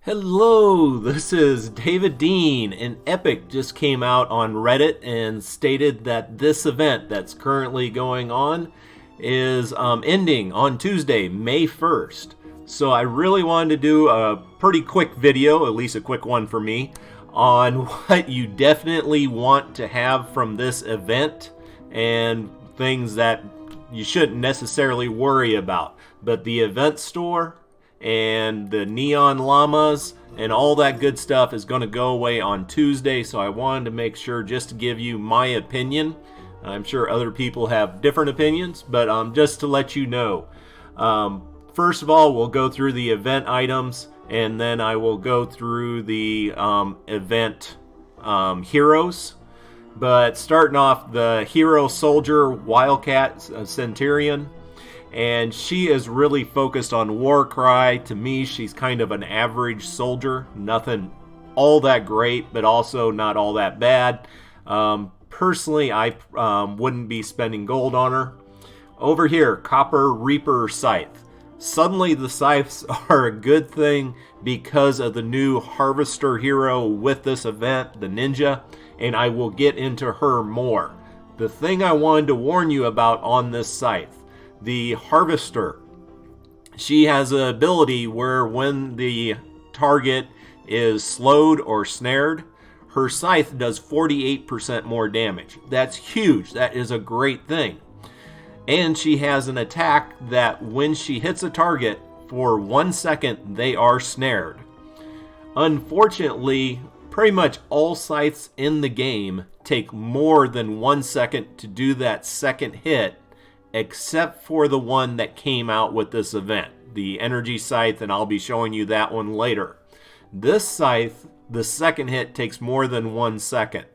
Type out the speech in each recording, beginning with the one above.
Hello, this is David Dean, and Epic just came out on Reddit and stated that this event that's currently going on is ending on Tuesday, May 1st. So I really wanted to do a pretty quick video, at least a quick one for me, on what you definitely want to have from this event and things that you shouldn't necessarily worry about. But the event store and the neon llamas and all that good stuff is going to go away on Tuesday, so I wanted to make sure just to give you my opinion. I'm sure other people have different opinions, but just to let you know. First of all, we'll go through the event items, and then I will go through the event heroes. But starting off, the hero soldier Wildcat Centurion, and she is really focused on Warcry. To me, she's kind of an average soldier. Nothing all that great, but also not all that bad. Personally, I wouldn't be spending gold on her. Over here, Copper Reaper Scythe. Suddenly, the scythes are a good thing because of the new Harvester hero with this event, the Ninja, and I will get into her more. The thing I wanted to warn you about on this scythe, the Harvester, she has an ability where when the target is slowed or snared, her scythe does 48% more damage. That's huge. That is a great thing. And she has an attack that when she hits a target, for 1 second, they are snared. Unfortunately, pretty much all scythes in the game take more than 1 second to do that second hit, except for the one that came out with this event, the Energy Scythe, and I'll be showing you that one later. This scythe, the second hit takes more than 1 second.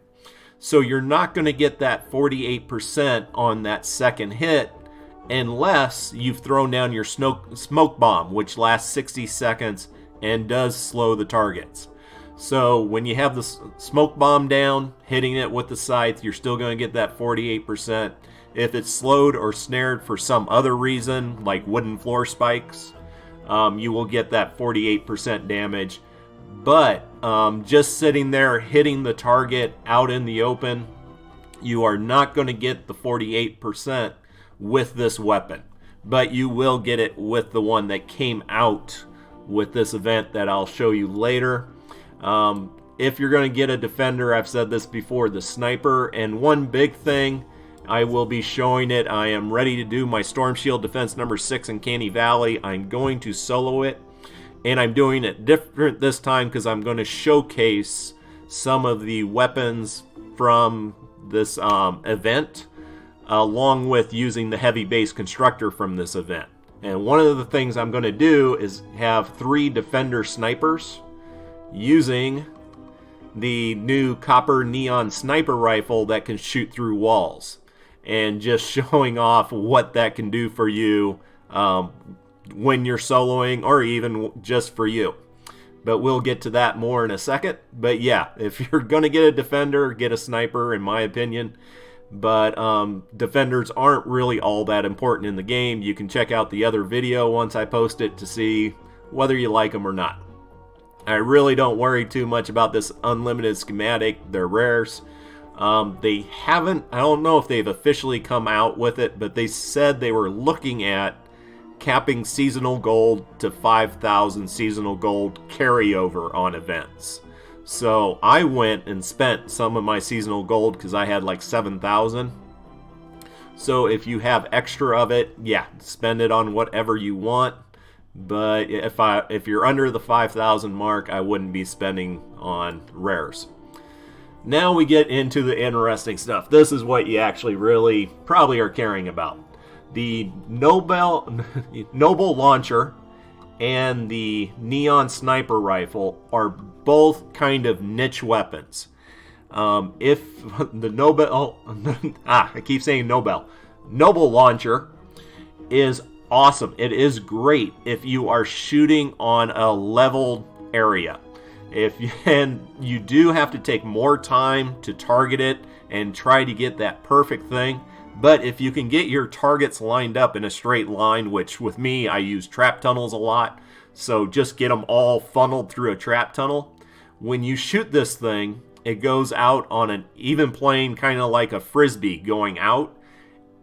So you're not going to get that 48% on that second hit unless you've thrown down your smoke bomb, which lasts 60 seconds and does slow the targets. So when you have the smoke bomb down, hitting it with the scythe, you're still going to get that 48%. If it's slowed or snared for some other reason, like wooden floor spikes, you will get that 48% damage. But just sitting there hitting the target out in the open, you are not going to get the 48% with this weapon. But you will get it with the one that came out with this event that I'll show you later. If you're going to get a defender, I've said this before, the sniper. And one big thing, I will be showing it. I am ready to do my Storm Shield Defense number 6 in Canny Valley. I'm going to solo it. And I'm doing it different this time because I'm going to showcase some of the weapons from this event, along with using the heavy base constructor from this event. And one of the things I'm going to do is have 3 defender snipers using the new Copper Neon Sniper Rifle that can shoot through walls. And just showing off what that can do for you when you're soloing, or even just for you. But we'll get to that more in a second. But yeah, if you're going to get a defender, get a sniper, in my opinion. But defenders aren't really all that important in the game. You can check out the other video once I post it to see whether you like them or not. I really don't worry too much about this unlimited schematic. They're rares. They haven't, I don't know if they've officially come out with it, but they said they were looking at capping seasonal gold to 5,000 seasonal gold carryover on events. So I went and spent some of my seasonal gold because I had like 7,000. So if you have extra of it, yeah, spend it on whatever you want. But if you're under the 5,000 mark, I wouldn't be spending on rares. Now we get into the interesting stuff. This is what you actually really probably are caring about. The Noble Launcher and the Neon Sniper Rifle are both kind of niche weapons. If the I keep saying Noble Launcher is awesome. It is great if you are shooting on a leveled area. And you do have to take more time to target it and try to get that perfect thing. But if you can get your targets lined up in a straight line, which with me, I use trap tunnels a lot, So just get them all funneled through a trap tunnel. When you shoot this thing, it goes out on an even plane, kind of like a frisbee going out,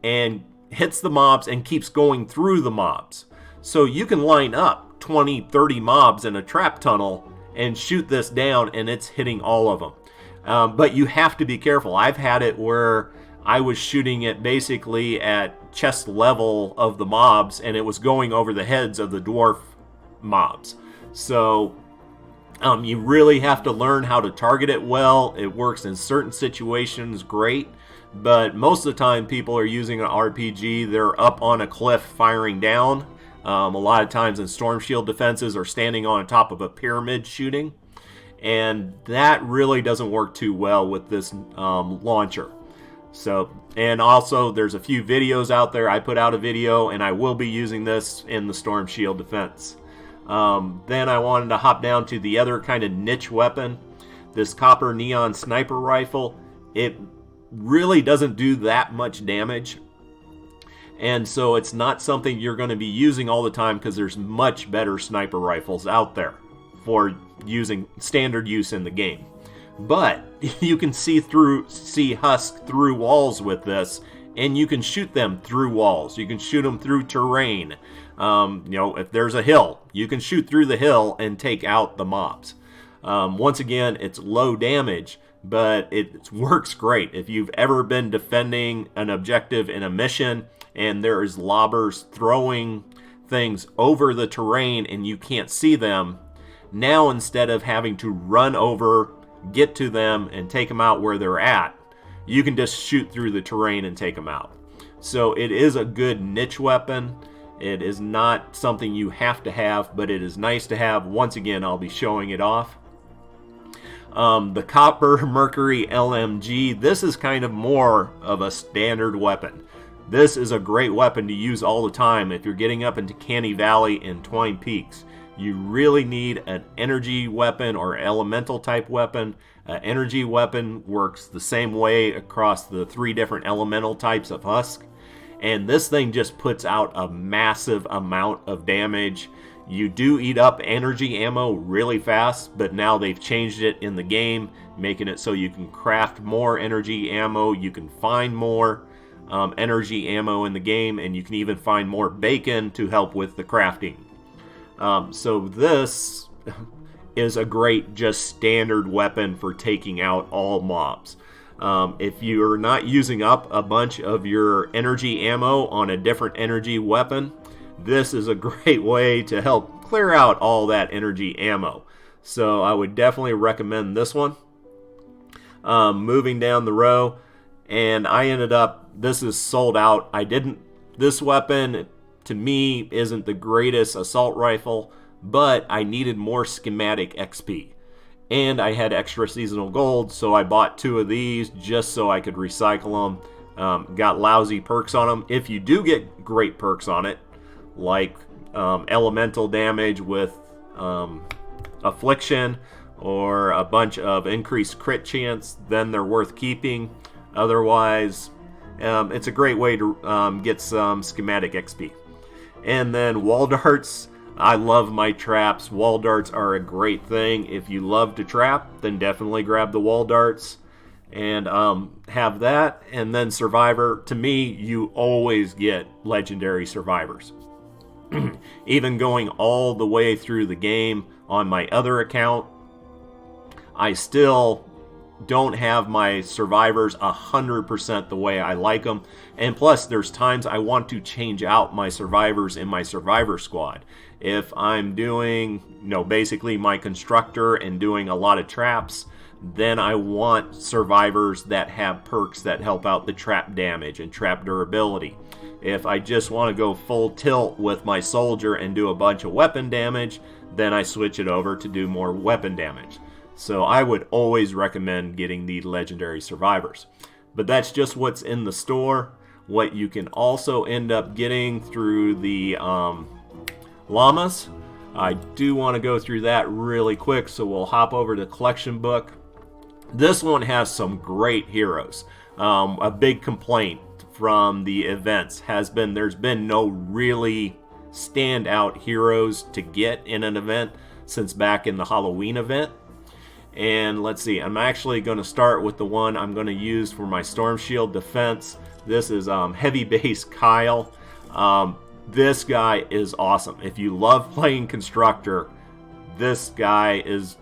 and hits the mobs and keeps going through the mobs. So you can line up 20, 30 mobs in a trap tunnel and shoot this down, and it's hitting all of them. But you have to be careful. I've had it where I was shooting it basically at chest level of the mobs, and it was going over the heads of the dwarf mobs. So you really have to learn how to target it well. It works in certain situations great, but most of the time people are using an RPG. They're up on a cliff firing down. A lot of times in storm shield defenses are standing on top of a pyramid shooting, and that really doesn't work too well with this launcher. So, and also there's a few videos out there. I put out a video, and I will be using this in the storm shield defense. Then I wanted to hop down to the other kind of niche weapon, this copper neon sniper rifle. It really doesn't do that much damage, and so it's not something you're going to be using all the time, because there's much better sniper rifles out there for using standard use in the game. But you can see husk through walls with this, and you can shoot them through walls. You can shoot them through terrain. If there's a hill, you can shoot through the hill and take out the mobs. Once again, it's low damage, but it works great. If you've ever been defending an objective in a mission and there is lobbers throwing things over the terrain and you can't see them, now instead of having to run over, get to them, and take them out where they're at, you can just shoot through the terrain and take them out. So it is a good niche weapon. It is not something you have to have, but it is nice to have. Once again, I'll be showing it off. The Copper Mercury LMG, this is kind of more of a standard weapon. This is a great weapon to use all the time if you're getting up into Canny Valley and Twine Peaks. You really need an energy weapon or elemental type weapon. An energy weapon works the same way across the 3 different elemental types of husk. And this thing just puts out a massive amount of damage. You do eat up energy ammo really fast, but now they've changed it in the game, making it so you can craft more energy ammo. You can find more energy ammo in the game, and you can even find more bacon to help with the crafting. So this is a great, just standard weapon for taking out all mobs. If you're not using up a bunch of your energy ammo on a different energy weapon, this is a great way to help clear out all that energy ammo. So I would definitely recommend this one. Moving down the row, and I ended up, this is sold out. This weapon to me isn't the greatest assault rifle, but I needed more schematic XP. And I had extra seasonal gold, so I bought 2 of these just so I could recycle them. Got lousy perks on them. If you do get great perks on it, like elemental damage with affliction or a bunch of increased crit chance, then they're worth keeping. Otherwise, it's a great way to get some schematic XP. And then wall darts. I love my traps. Wall darts are a great thing. If you love to trap, then definitely grab the wall darts and have that. And then survivor. To me, you always get legendary survivors. Even going all the way through the game on my other account, I still don't have my survivors 100% the way I like them. And plus, there's times I want to change out my survivors in my survivor squad. If I'm doing, basically my constructor and doing a lot of traps, then I want survivors that have perks that help out the trap damage and trap durability. If I just want to go full tilt with my soldier and do a bunch of weapon damage, then I switch it over to do more weapon damage. So I would always recommend getting the legendary survivors. But that's just what's in the store. What you can also end up getting through the llamas. I do want to go through that really quick, so we'll hop over to the collection book. This one has some great heroes. A big complaint from the events has been there's been no really standout heroes to get in an event since back in the Halloween event. And let's see, I'm actually going to start with the one I'm going to use for my Storm Shield defense. This is Heavy Base Kyle. This guy is awesome. If you love playing Constructor, this guy is,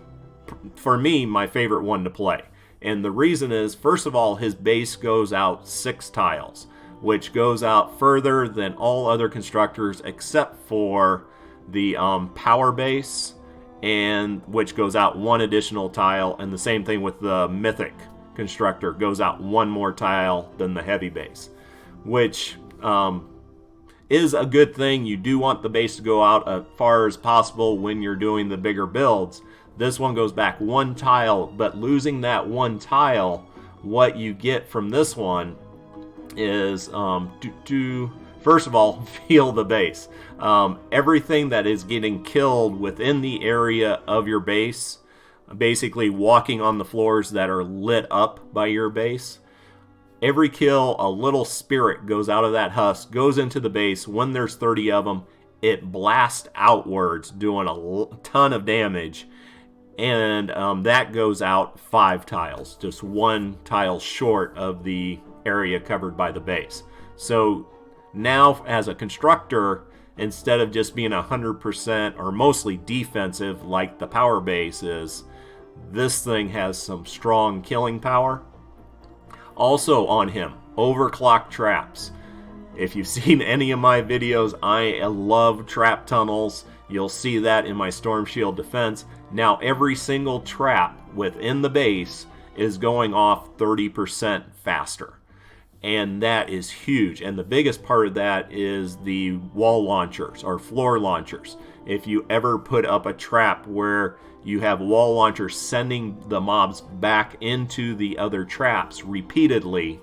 for me, my favorite one to play. And the reason is, first of all, his base goes out 6 tiles, which goes out further than all other constructors except for the power base, and which goes out 1 additional tile, and the same thing with the mythic constructor, goes out 1 more tile than the heavy base, which is a good thing. You do want the base to go out as far as possible when you're doing the bigger builds. This one goes back 1 tile, but losing that 1 tile, what you get from this one is, first of all, feel the base. Everything that is getting killed within the area of your base, basically walking on the floors that are lit up by your base, every kill, a little spirit goes out of that husk, goes into the base. When there's 30 of them, it blasts outwards, doing a ton of damage. And that goes out 5 tiles, just 1 tile short of the area covered by the base. So now, as a constructor, instead of just being 100% or mostly defensive like the power base is, this thing has some strong killing power. Also on him, overclock traps. If you've seen any of my videos, I love trap tunnels. You'll see that in my Storm Shield defense. Now every single trap within the base is going off 30% faster. And that is huge. And the biggest part of that is the wall launchers or floor launchers. If you ever put up a trap where you have wall launchers sending the mobs back into the other traps repeatedly,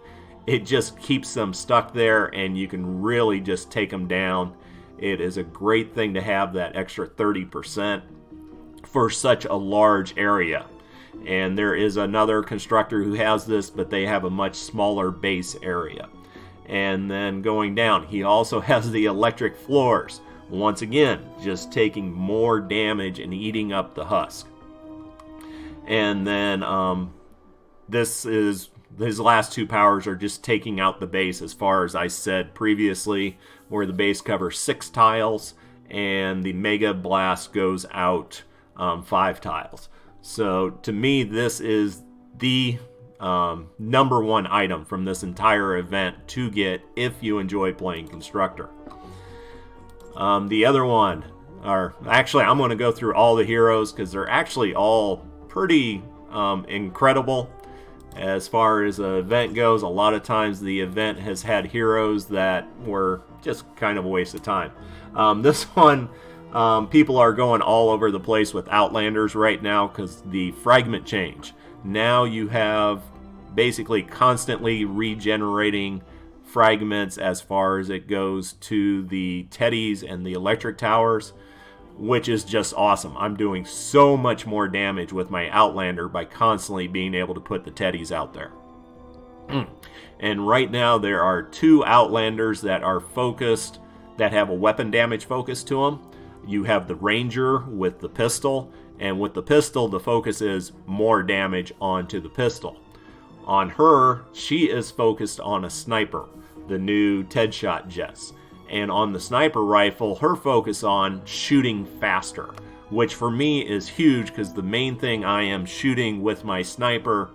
it just keeps them stuck there and you can really just take them down. It is a great thing to have that extra 30% for such a large area. And there is another constructor who has this, but they have a much smaller base area. And then going down, he also has the electric floors. Once again, just taking more damage and eating up the husk. And then his last 2 powers are just taking out the base, as far as I said previously, where the base covers 6 tiles and the Mega Blast goes out 5 tiles. So to me, this is the number 1 item from this entire event to get if you enjoy playing Constructor. The other one, actually I'm going to go through all the heroes because they're actually all pretty incredible. As far as the event goes, a lot of times the event has had heroes that were just kind of a waste of time. This one, people are going all over the place with Outlanders right now because the fragment change. Now you have basically constantly regenerating fragments as far as it goes to the Teddies and the electric towers, which is just awesome. I'm doing so much more damage with my Outlander by constantly being able to put the Teddies out there. And right now there are 2 Outlanders that are focused, that have a weapon damage focus to them. You have the Ranger with the pistol, and with the pistol the focus is more damage onto the pistol. On her, she is focused on a sniper, the new T.E.D.D shot jets. And on the sniper rifle, her focus on shooting faster, which for me is huge because the main thing I am shooting with my sniper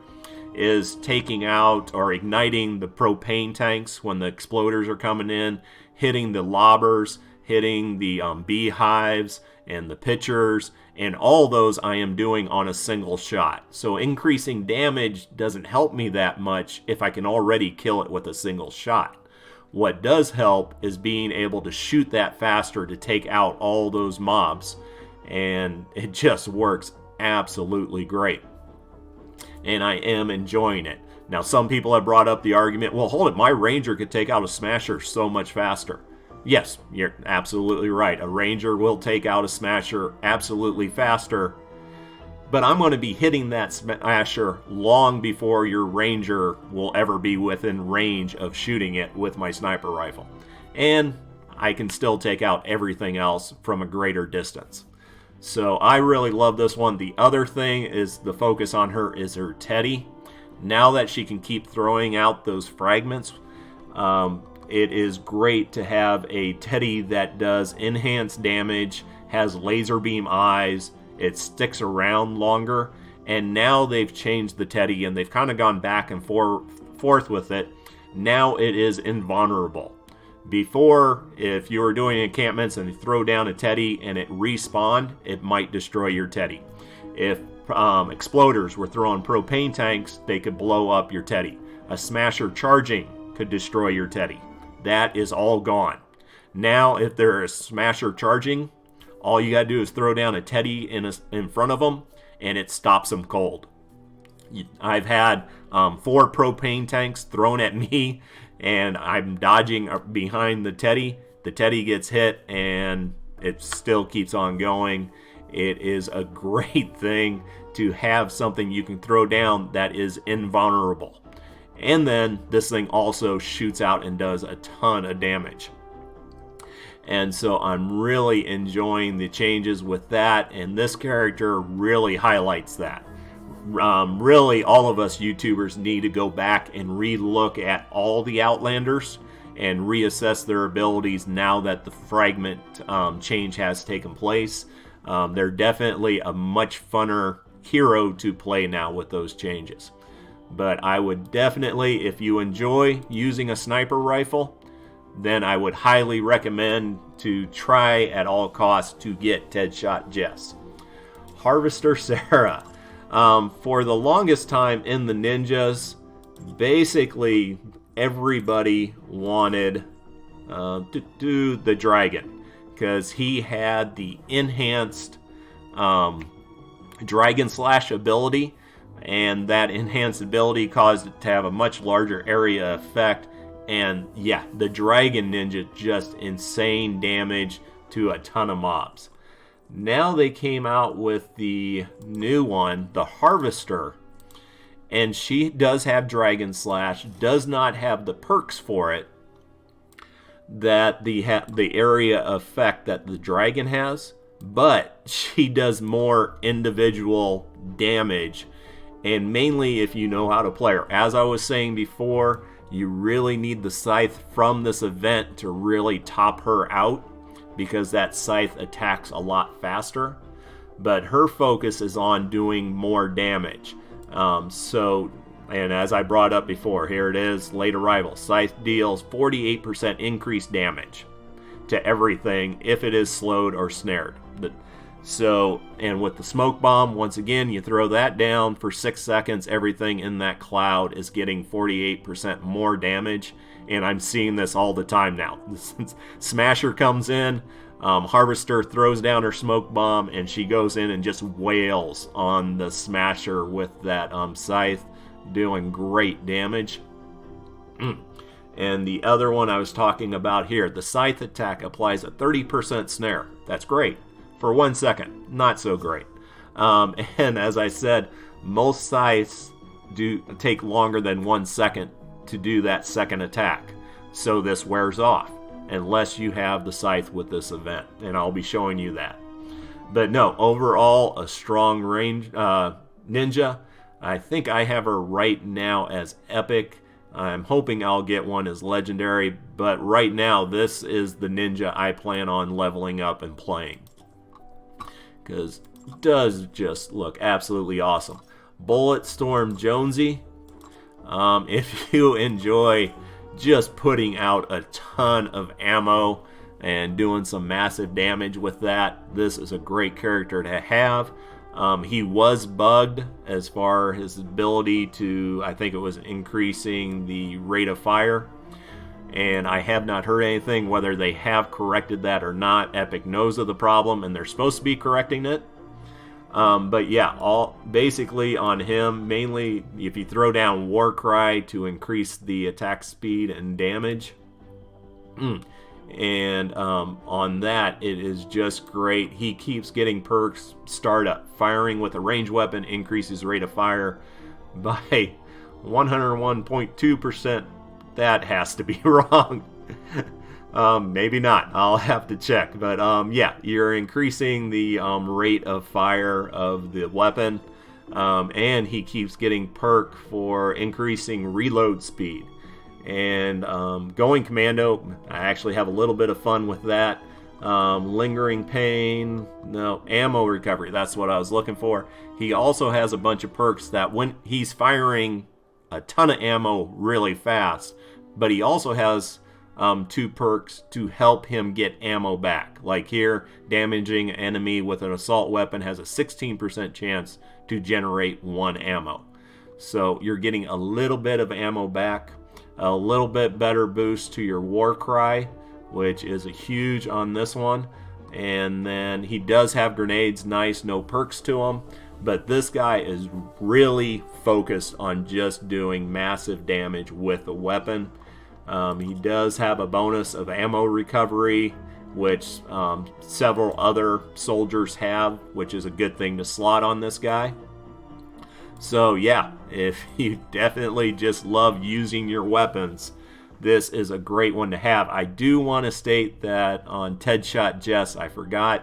is taking out or igniting the propane tanks when the exploders are coming in, hitting the lobbers, hitting the beehives and the pitchers, and all those I am doing on a single shot. So increasing damage doesn't help me that much if I can already kill it with a single shot. What does help is being able to shoot that faster to take out all those mobs, and it just works absolutely great. And I am enjoying it. Now, some people have brought up the argument, well, hold it, my Ranger could take out a Smasher so much faster. Yes, you're absolutely right. A Ranger will take out a Smasher absolutely faster, but I'm going to be hitting that Smasher long before your Ranger will ever be within range of shooting it with my sniper rifle. And I can still take out everything else from a greater distance. So I really love this one. The other thing is the focus on her is her T.E.D.D. Now that she can keep throwing out those fragments, it is great to have a T.E.D.D. that does enhanced damage, has laser beam eyes, it sticks around longer, and now they've changed the T.E.D.D. and they've kind of gone back and forth with it. Now it is invulnerable. Before, if you were doing encampments and you throw down a T.E.D.D. and it respawned, it might destroy your T.E.D.D. If exploders were throwing propane tanks, they could blow up your T.E.D.D. A smasher charging could destroy your T.E.D.D. That is all gone. Now, if there is smasher charging, all you got to do is throw down a T.E.D.D. in front of them, and it stops them cold. I've had 4 propane tanks thrown at me, and I'm dodging behind the T.E.D.D. The T.E.D.D. gets hit, and it still keeps on going. It is a great thing to have something you can throw down that is invulnerable. And then this thing also shoots out and does a ton of damage. And so I'm really enjoying the changes with that, and this character really highlights that. Really, all of us YouTubers need to go back and re-look at all the Outlanders and reassess their abilities now that the fragment change has taken place. They're definitely a much funner hero to play now with those changes. But I would definitely, if you enjoy using a sniper rifle, then I would highly recommend to try at all costs to get Ted Shot Jess. Harvester Sarah. For the longest time in the ninjas, basically everybody wanted to do the dragon because he had the enhanced dragon slash ability, and that enhanced ability caused it to have a much larger area effect. And yeah, the dragon ninja, just insane damage to a ton of mobs. Now they came out with the new one, the Harvester, and she does have Dragon Slash, does not have the perks for it that the area effect that the dragon has, but she does more individual damage, and mainly if you know how to play her. As I was saying before, you really need the scythe from this event to really top her out, because that scythe attacks a lot faster, but her focus is on doing more damage. And as I brought up before, here it is, late arrival. Scythe deals 48% increased damage to everything if it is slowed or snared. And with the smoke bomb, once again, you throw that down for 6 seconds, everything in that cloud is getting 48% more damage. And I'm seeing this all the time now. Smasher comes in, Harvester throws down her smoke bomb, and she goes in and just wails on the Smasher with that scythe, doing great damage. And the other one I was talking about here, the scythe attack applies a 30% snare. That's great. For 1 second, not so great. And as I said, most scythes do take longer than 1 second to do that second attack, so this wears off unless you have the scythe with this event, and I'll be showing you that. But no, overall a strong range ninja. I think I have her right now as epic. I'm hoping I'll get one as legendary, but right now this is the ninja I plan on leveling up and playing, because it does just look absolutely awesome. Bulletstorm Jonesy. If you enjoy just putting out a ton of ammo and doing some massive damage with that, this is a great character to have. He was bugged as far as his ability to, I think it was increasing the rate of fire, and I have not heard anything whether they have corrected that or not. Epic knows of the problem and they're supposed to be correcting it. But yeah, basically on him, mainly if you throw down Warcry to increase the attack speed and damage. And on that, it is just great. He keeps getting perks. Startup. Firing with a ranged weapon increases rate of fire by 101.2%. That has to be wrong. Maybe not. I'll have to check. But yeah, you're increasing the rate of fire of the weapon. And he keeps getting perk for increasing reload speed. And going commando, I actually have a little bit of fun with that. Lingering pain, no, ammo recovery, that's what I was looking for. He also has a bunch of perks that when he's firing a ton of ammo really fast, but he also has 2 perks to help him get ammo back. Like here, damaging an enemy with an assault weapon has a 16% chance to generate 1 ammo. So you're getting a little bit of ammo back, a little bit better boost to your war cry, which is a huge on this one. And then he does have grenades, nice, no perks to him. But this guy is really focused on just doing massive damage with the weapon. He does have a bonus of ammo recovery, which several other soldiers have, which is a good thing to slot on this guy. So yeah, if you definitely just love using your weapons, this is a great one to have. I do want to state that on T.E.D. Shot Jess, I forgot.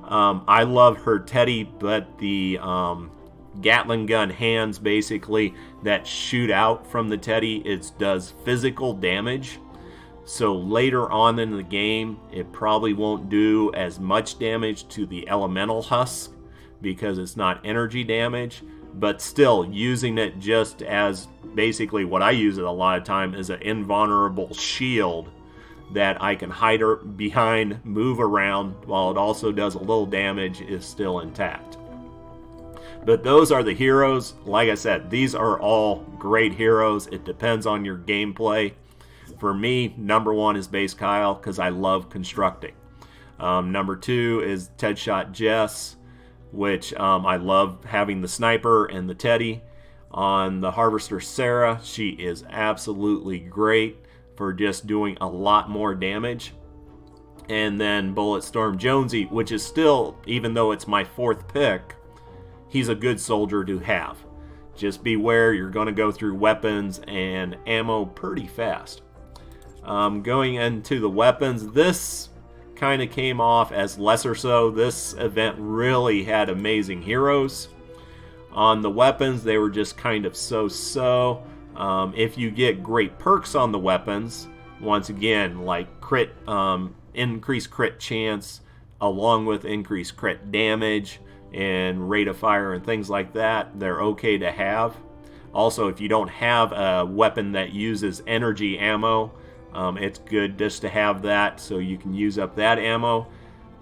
I love her Teddy, but the Gatling gun hands basically that shoot out from the Teddy, it does physical damage. So later on in the game, it probably won't do as much damage to the elemental husk because it's not energy damage. But still, using it just as basically what I use it a lot of time is an invulnerable shield that I can hide behind, move around, while it also does a little damage, is still intact. But those are the heroes. Like I said, these are all great heroes. It depends on your gameplay. For me, number 1 is Base Kyle because I love constructing. Number 2 is T.E.D. Shot Jess, which I love having the sniper and the Teddy. On the Harvester Sarah, she is absolutely great for just doing a lot more damage. And then Bulletstorm Jonesy, which is still, even though it's my 4th pick, he's a good soldier to have. Just beware, you're going to go through weapons and ammo pretty fast. Going into the weapons, this kind of came off as lesser so. This event really had amazing heroes. On the weapons, they were just kind of so-so. If you get great perks on the weapons, once again, like crit, increased crit chance, along with increased crit damage and rate of fire and things like that, they're okay to have. Also, if you don't have a weapon that uses energy ammo, it's good just to have that so you can use up that ammo.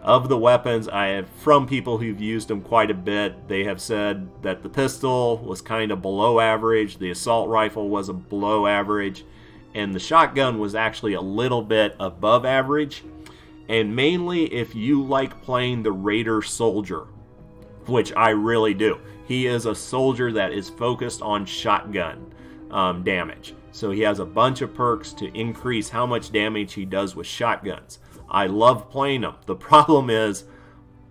Of the weapons, I have, from people who've used them quite a bit, they have said that the pistol was kind of below average, the assault rifle was a below average, and the shotgun was actually a little bit above average. And mainly if you like playing the Raider soldier, which I really do. He is a soldier that is focused on shotgun damage. So he has a bunch of perks to increase how much damage he does with shotguns. I love playing them. The problem is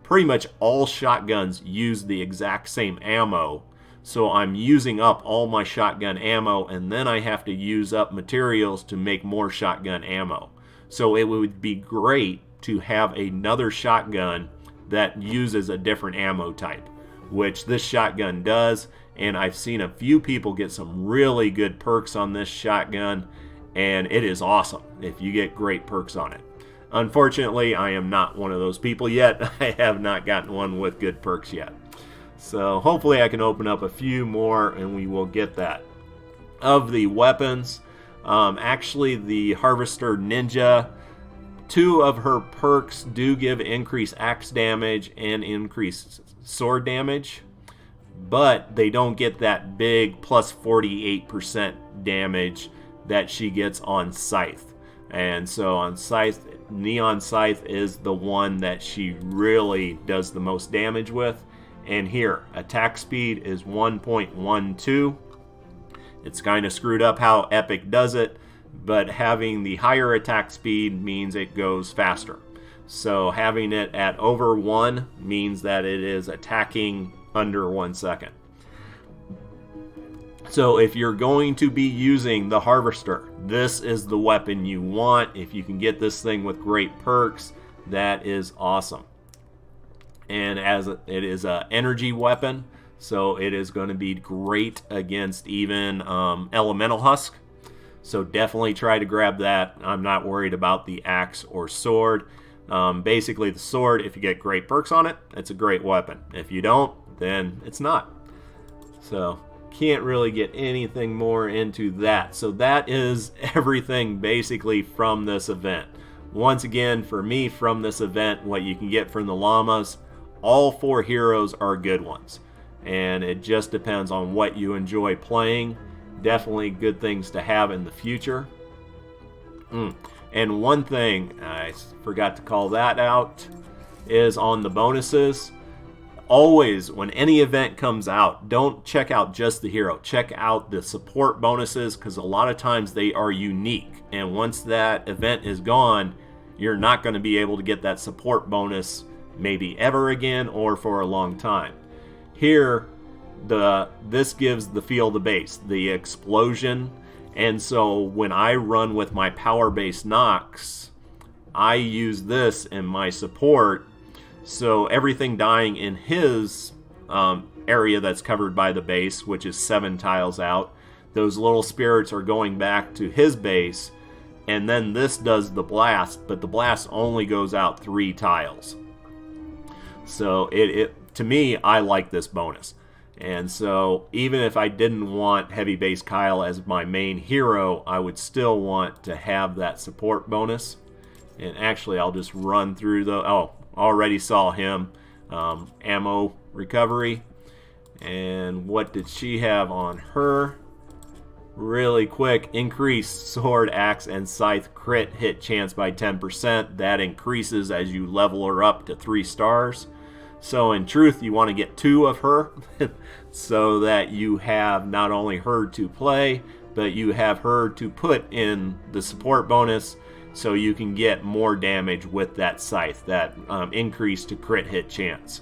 pretty much all shotguns use the exact same ammo. So I'm using up all my shotgun ammo, and then I have to use up materials to make more shotgun ammo. So it would be great to have another shotgun that uses a different ammo type, which this shotgun does. And I've seen a few people get some really good perks on this shotgun, and it is awesome if you get great perks on it. Unfortunately, I am not one of those people yet. I have not gotten one with good perks yet. So hopefully I can open up a few more and we will get that. Of the weapons, actually the Harvester Ninja, 2 of her perks do give increased axe damage and increased sword damage, but they don't get that big plus 48% damage that she gets on Scythe. And so on Scythe, Neon Scythe is the one that she really does the most damage with. And here, attack speed is 1.12. It's kind of screwed up how Epic does it, but having the higher attack speed means it goes faster. So having it at over 1 means that it is attacking under 1 second. So if you're going to be using the Harvester, this is the weapon you want. If you can get this thing with great perks, that is awesome. And it is an energy weapon, so it is going to be great against even Elemental Husk. So definitely try to grab that. I'm not worried about the axe or sword. Basically, the sword, if you get great perks on it, it's a great weapon. If you don't, then it's not. So can't really get anything more into that. So that is everything basically from this event. Once again, for me, from this event, what you can get from the llamas, all 4 heroes are good ones. And it just depends on what you enjoy playing. Definitely good things to have in the future. And one thing, I forgot to call that out, is on the bonuses. Always, when any event comes out, don't check out just the hero. Check out the support bonuses, because a lot of times they are unique. And once that event is gone, you're not going to be able to get that support bonus maybe ever again or for a long time. Here, this gives the feel the base, the explosion. And so when I run with my power-based Nox, I use this in my support. So everything dying in his area that's covered by the base, which is 7 tiles out, those little spirits are going back to his base. And then this does the blast, but the blast only goes out 3 tiles. So to me, I like this bonus. And so even if I didn't want Heavy Base Kyle as my main hero, I would still want to have that support bonus. And actually, I'll just run through the... Oh, already saw him. Ammo recovery. And what did she have on her? Really quick, increased sword, axe, and scythe crit hit chance by 10%. That increases as you level her up to 3 stars. So in truth, you want to get 2 of her so that you have not only her to play, but you have her to put in the support bonus so you can get more damage with that scythe, that increase to crit hit chance,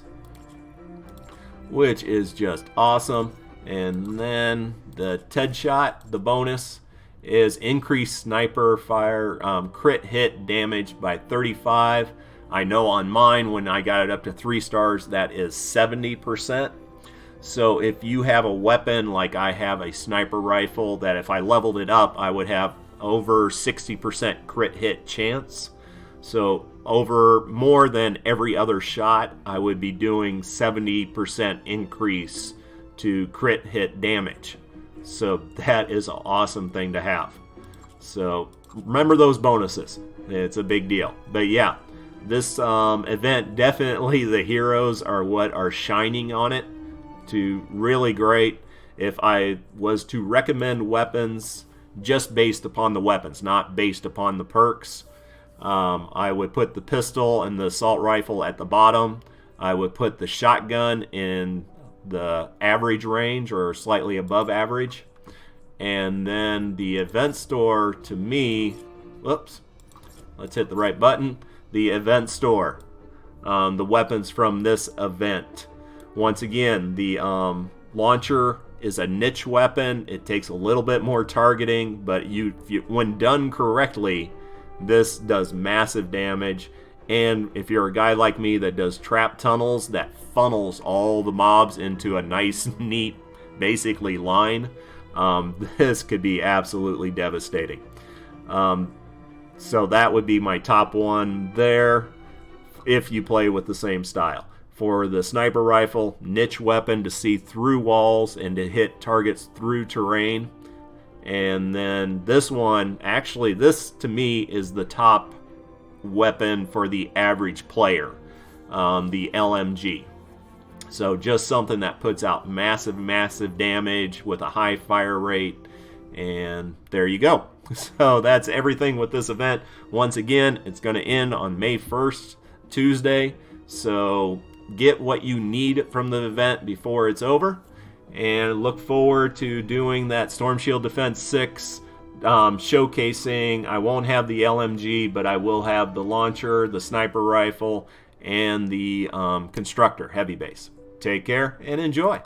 which is just awesome. And then the T.E.D. shot, the bonus, is increased sniper fire crit hit damage by 35. I know on mine, when I got it up to 3 stars, that is 70%. So if you have a weapon like I have a sniper rifle, that if I leveled it up, I would have over 60% crit hit chance. So over more than every other shot, I would be doing 70% increase to crit hit damage. So that is an awesome thing to have. So remember those bonuses. It's a big deal. But yeah, this event, definitely the heroes are what are shining on it to really great. If I was to recommend weapons just based upon the weapons, not based upon the perks, I would put the pistol and the assault rifle at the bottom. I would put the shotgun in the average range or slightly above average. And then the event store, to me, whoops, let's hit the right button. The event store, the weapons from this event. Once again, the launcher is a niche weapon. It takes a little bit more targeting, but when done correctly, this does massive damage. And if you're a guy like me that does trap tunnels, that funnels all the mobs into a nice, neat, basically line, this could be absolutely devastating. So that would be my top one there if you play with the same style. For the sniper rifle, niche weapon to see through walls and to hit targets through terrain. And then this one, actually this to me is the top weapon for the average player, the LMG. So just something that puts out massive damage with a high fire rate. And there you go. So that's everything with this event. Once again, it's going to end on May 1st, Tuesday. So get what you need from the event before it's over. And look forward to doing that Storm Shield Defense 6 showcasing. I won't have the LMG, but I will have the launcher, the sniper rifle, and the constructor heavy base. Take care and enjoy.